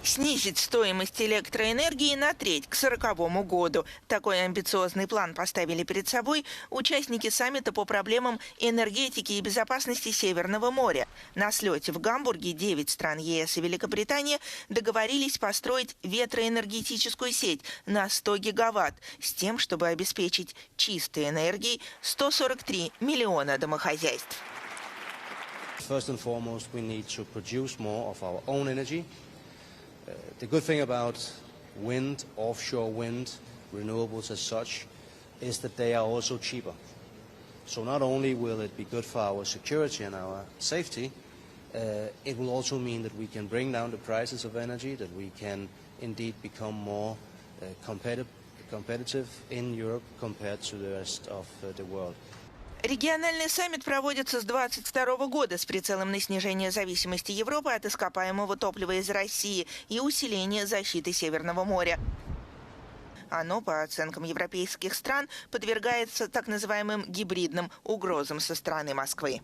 Снизить стоимость электроэнергии на треть к 2040 году. Такой амбициозный план поставили перед собой участники саммита по проблемам энергетики и безопасности Северного моря. На слете в Гамбурге 9 стран ЕС и Великобритания договорились построить ветроэнергетическую сеть на 100 гигаватт с тем, чтобы обеспечить чистой энергией 143 миллиона домохозяйств. First and foremost, we need to produce more of our own energy. The good thing about wind, offshore wind, renewables as such, is that they are also cheaper. So not only will it be good for our security and our safety, it will also mean that we can bring down the prices of energy, that we can indeed become more competitive in Europe compared to the rest of the world. Региональный саммит проводится с 2022 года с прицелом на снижение зависимости Европы от ископаемого топлива из России и усиление защиты Северного моря. Оно, по оценкам европейских стран, подвергается так называемым гибридным угрозам со стороны Москвы.